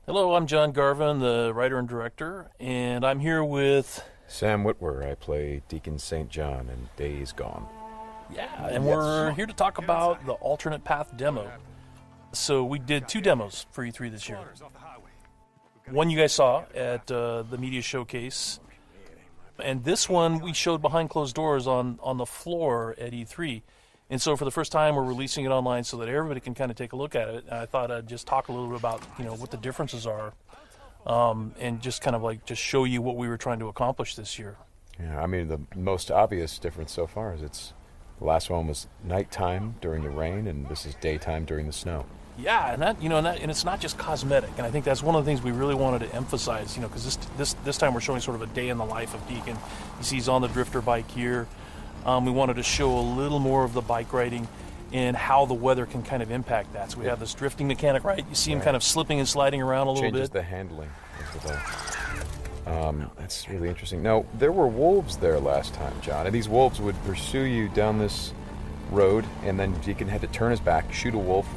Hello, I'm John Garvin, the writer and director, and I'm here with... Sam Witwer. I play Deacon St. John in Days Gone. Yeah, and we're here to talk about the Alternate Path demo. So we did 2 demos for E3 this year. One you guys saw at the media showcase, and this one we showed behind closed doors on the floor at E3. And so for the first time, we're releasing it online so that everybody can kind of take a look at it. And I thought I'd just talk a little bit about, what the differences are, and just kind of just show you what we were trying to accomplish this year. Yeah, I mean, the most obvious difference so far is the last one was nighttime during the rain, and this is daytime during the snow. Yeah, and and it's not just cosmetic. And I think that's one of the things we really wanted to emphasize, because this time we're showing sort of a day in the life of Deacon. You see he's on the drifter bike here. We wanted to show a little more of the bike riding and how the weather can kind of impact that. So we have this drifting mechanic, right? You see him kind of slipping and sliding around a little bit. Changes the handling of the bike. That's really interesting. Now, there were wolves there last time, John, and these wolves would pursue you down this road, and then Deacon had to turn his back, shoot a wolf,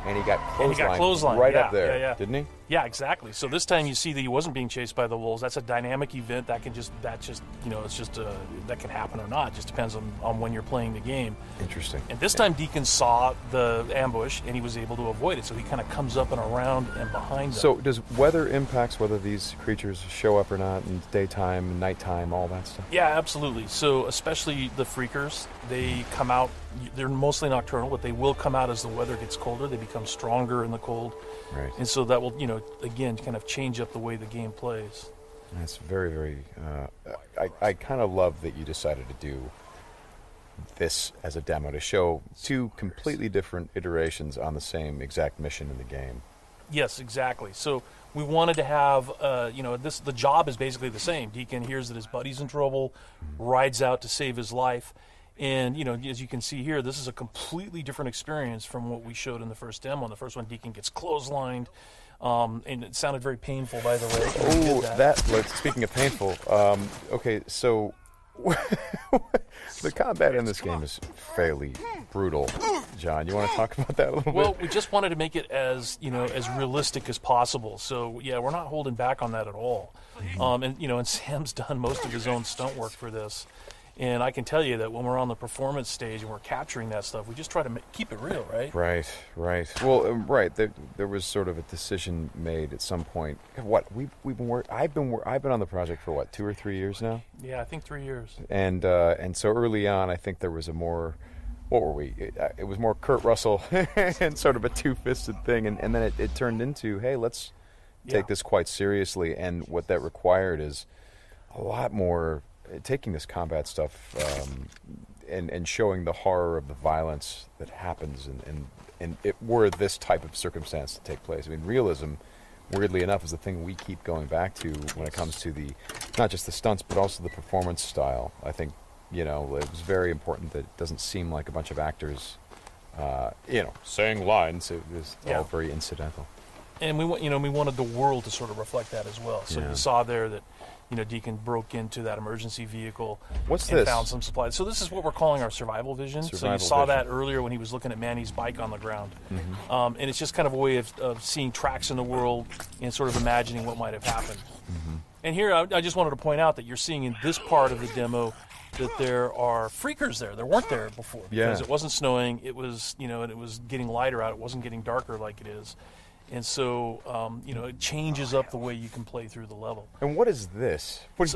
and he got clotheslined right up there, didn't he? Yeah, exactly. So this time you see that he wasn't being chased by the wolves. That's a dynamic event that can that can happen or not. It just depends on when you're playing the game. Interesting. And this time Deacon saw the ambush and he was able to avoid it. So he kind of comes up and around and behind them. So does weather impacts whether these creatures show up or not in daytime, nighttime, all that stuff? Yeah, absolutely. So especially the freakers, they come out. They're mostly nocturnal, but they will come out as the weather gets colder. They become stronger in the cold. Right. And so that will, again, kind of change up the way the game plays. That's very, very... I kind of love that you decided to do this as a demo to show 2 completely different iterations on the same exact mission in the game. Yes, exactly. So we wanted to have, the job is basically the same. Deacon hears that his buddy's in trouble, rides out to save his life. And, as you can see here, this is a completely different experience from what we showed in the first demo. In the first one, Deacon gets clotheslined, and it sounded very painful, by the way. Oh, speaking of painful, okay, so the combat in this game is fairly brutal. John, you want to talk about that a little bit? Well, we just wanted to make it as realistic as possible. So, yeah, we're not holding back on that at all. And Sam's done most of his own stunt work for this. And I can tell you that when we're on the performance stage and we're capturing that stuff, we just try to keep it real, right? Right. Well, right. There was sort of a decision made at some point. I've been on the project for 2 or 3 years now. Yeah, I think 3 years. And so early on, I think there was a more. What were we? It was more Kurt Russell and sort of a two-fisted thing, and then it turned into, hey, let's take this quite seriously. And what that required is a lot more. Taking this combat stuff and showing the horror of the violence that happens and it were this type of circumstance to take place. I mean, realism, weirdly enough, is the thing we keep going back to when it comes to not just the stunts but also the performance style. I think it was very important that it doesn't seem like a bunch of actors saying lines. It was all very incidental. And we wanted the world to sort of reflect that as well. So you saw there that Deacon broke into that emergency vehicle and found some supplies. So this is what we're calling our survival vision. So you saw that earlier when he was looking at Manny's bike on the ground. Mm-hmm. And it's just kind of a way of seeing tracks in the world and sort of imagining what might have happened. Mm-hmm. And here I just wanted to point out that you're seeing in this part of the demo that there are freakers there. There weren't there before because it wasn't snowing. It was, and it was getting lighter out. It wasn't getting darker like it is. And so, it changes up the way you can play through the level. And what is this? We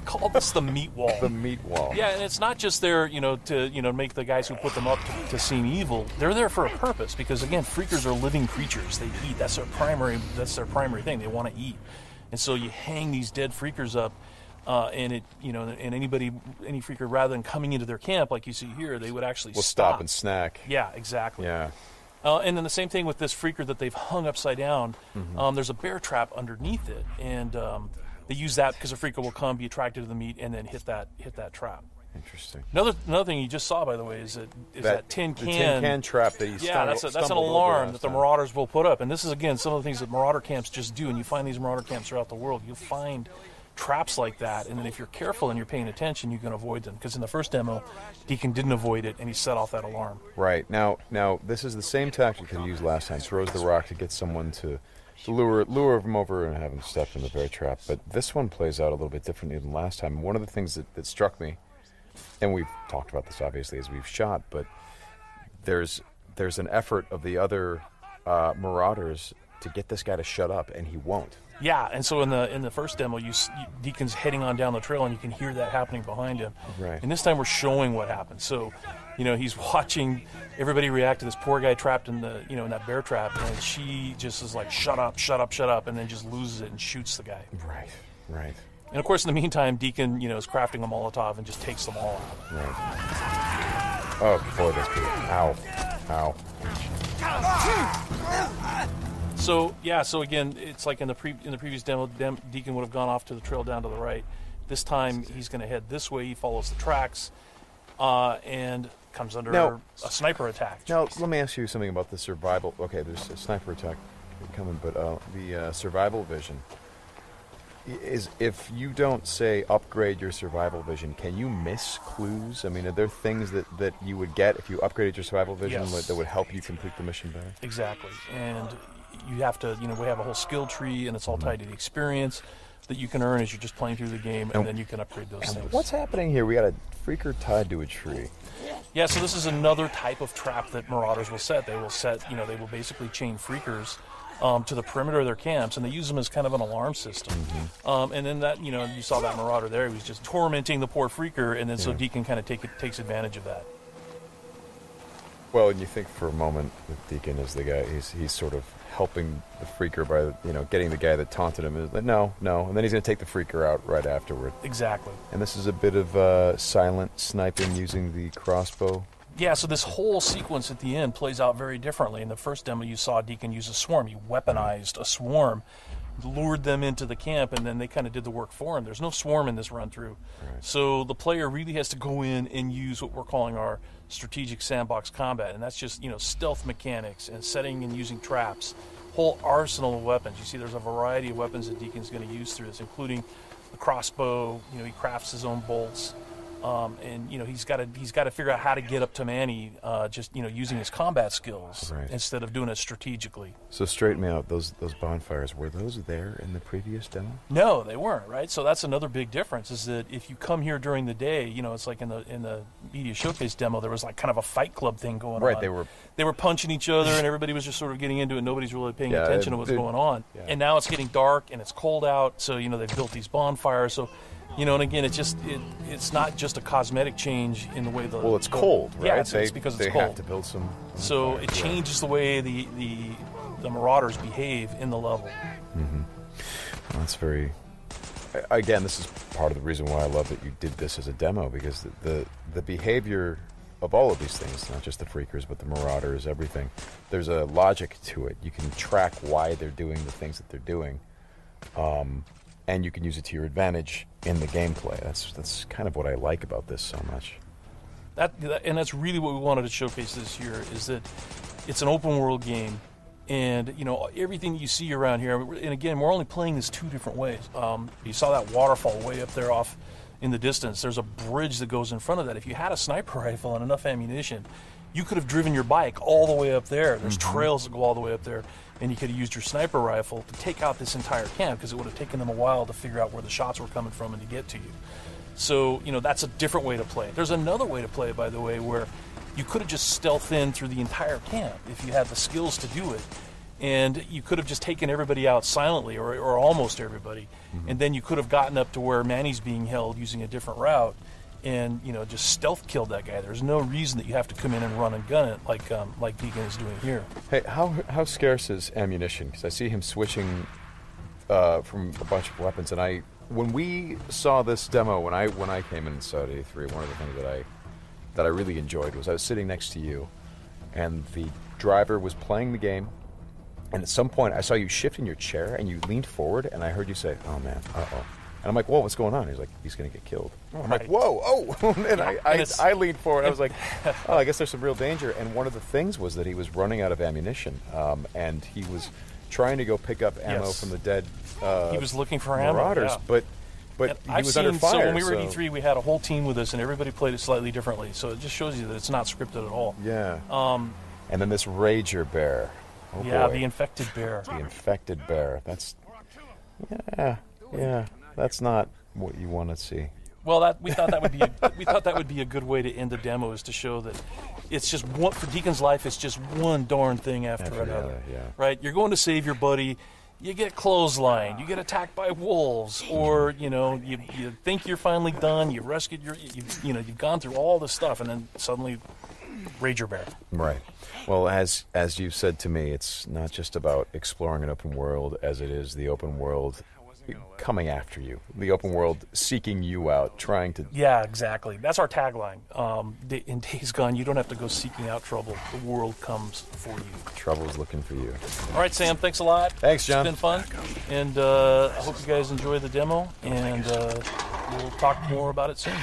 call this the meat wall. The meat wall. Yeah, and it's not just there, to make the guys who put them up to seem evil. They're there for a purpose because, again, freakers are living creatures. They eat. That's their primary thing. They want to eat. And so you hang these dead freakers up, and any freaker, rather than coming into their camp like you see here, they would actually stop and snack. Yeah, exactly. Yeah. And then the same thing with this freaker that they've hung upside down. Mm-hmm. There's a bear trap underneath it, and they use that because a freaker will come, be attracted to the meat, and then hit that trap. Interesting. Another thing you just saw, by the way, is that tin can. The tin can trap that he that's an alarm that the Marauders will put up. And this is, again, some of the things that Marauder camps just do. And you find these Marauder camps throughout the world. You'll find traps like that, and then if you're careful and you're paying attention, you can avoid them. Because in the first demo, Deacon didn't avoid it, and he set off that alarm. Right. Now this is the same tactic that he used last time. Throws the rock to get someone to lure him over and have him step in the bear trap. But this one plays out a little bit differently than last time. One of the things that struck me, and we've talked about this obviously as we've shot, but there's an effort of the other Marauders to get this guy to shut up, and he won't. Yeah, and so in the first demo, Deacon's heading on down the trail, and you can hear that happening behind him. Right. And this time we're showing what happened. So, he's watching everybody react to this poor guy trapped in the in that bear trap, and she just is like, shut up, shut up, shut up, and then just loses it and shoots the guy. Right. And of course, in the meantime, Deacon is crafting a Molotov and just takes them all out. Right. Oh boy, that's good. Ow. So again, it's like in the previous demo, Deacon would have gone off to the trail down to the right. This time he's going to head this way. He follows the tracks, and comes under a sniper attack. Now let me ask you something about the survival. Okay, there's a sniper attack coming, but the survival vision is, if you don't say upgrade your survival vision, can you miss clues? I mean, are there things that you would get if you upgraded your survival vision that would help you complete the mission better? Exactly, and you have to, we have a whole skill tree, and it's all tied to the experience that you can earn as you're just playing through the game, and then you can upgrade those things. What's happening here? We got a freaker tied to a tree. Yeah, so this is another type of trap that Marauders will set. They will they will basically chain freakers to the perimeter of their camps, and they use them as kind of an alarm system. And then that, you saw that Marauder there. He was just tormenting the poor freaker, and then so Deacon kind of takes advantage of that. Well, and you think for a moment that Deacon is the guy, he's sort of helping the freaker by, getting the guy that taunted him. Like, no, and then he's going to take the freaker out right afterward. Exactly. And this is a bit of silent sniping using the crossbow. Yeah, so this whole sequence at the end plays out very differently. In the first demo, you saw Deacon use a swarm. He weaponized a swarm, lured them into the camp, and then they kind of did the work for him. There's no swarm in this run-through. Right. So the player really has to go in and use what we're calling our strategic sandbox combat, and that's just, stealth mechanics and setting and using traps, whole arsenal of weapons. You see there's a variety of weapons that Deacon's going to use through this, including the crossbow. He crafts his own bolts. And he's got to figure out how to get up to Manny, just using his combat skills instead of doing it strategically. So straighten me out. Those bonfires, were those there in the previous demo? No, they weren't. Right. So that's another big difference. Is that if you come here during the day, it's like in the media showcase demo, there was like kind of a fight club thing going on. Right. They were punching each other, and everybody was just sort of getting into it. Nobody's really paying attention to what's going on. Yeah. And now it's getting dark and it's cold out. So they've built these bonfires. So. And again, it's not just a cosmetic change in the way the... Well, it's cold, right? Yeah, it's because it's cold. They have to build some... So it changes the way the Marauders behave in the level. Mm-hmm. Well, that's very... Again, this is part of the reason why I love that you did this as a demo, because the behavior of all of these things, not just the freakers, but the Marauders, everything, there's a logic to it. You can track why they're doing the things that they're doing. And you can use it to your advantage in the gameplay. That's kind of what I like about this so much. And that's really what we wanted to showcase this year, is that it's an open world game, and everything you see around here. And again, we're only playing this two different ways. You saw that waterfall way up there off in the distance. There's a bridge that goes in front of that. If you had a sniper rifle and enough ammunition, you could have driven your bike all the way up there. There's trails that go all the way up there, and you could have used your sniper rifle to take out this entire camp, because it would have taken them a while to figure out where the shots were coming from and to get to you. So, that's a different way to play it. There's another way to play it, by the way, where you could have just stealthed in through the entire camp if you had the skills to do it. And you could have just taken everybody out silently, or almost everybody, and then you could have gotten up to where Manny's being held using a different route, and just stealth killed that guy. There's no reason that you have to come in and run and gun it like Deacon is doing here. Hey, how scarce is ammunition? Because I see him switching from a bunch of weapons, and when we saw this demo, when I came in Saudi 83, one of the things that I really enjoyed was I was sitting next to you, and the driver was playing the game, and at some point I saw you shift in your chair and you leaned forward, and I heard you say, "Oh man, uh-oh." And I'm like, whoa, what's going on? He's like, he's going to get killed. I'm like, whoa, oh. And I leaned forward. I was like, oh, I guess there's some real danger. And one of the things was that he was running out of ammunition. And he was trying to go pick up ammo from the dead he was looking for Marauders. ammo, But But he I've was seen, under fire. so when we were at E3, we had a whole team with us, and everybody played it slightly differently. So it just shows you that it's not scripted at all. Yeah. And then this Rager bear. Oh yeah, boy. the infected bear. The infected bear. That's that's not what you want to see. Well, we thought that would be a good way to end the demo, is to show that it's just one, for Deacon's life. It's just one darn thing after another. Yeah. Right? You're going to save your buddy. You get clotheslined. You get attacked by wolves, or you think you're finally done. You rescued you've gone through all this stuff, and then suddenly, Rager bear. Right. Well, as you've said to me, it's not just about exploring an open world, as it is the open world coming after you, the open world seeking you out, trying to... Yeah, exactly. That's our tagline. In Days Gone, you don't have to go seeking out trouble. The world comes for you. Trouble's looking for you. All right, Sam, thanks a lot. Thanks, John. It's been fun. And I hope you guys enjoy the demo, and we'll talk more about it soon.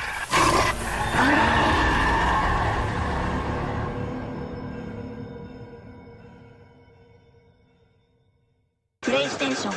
PlayStation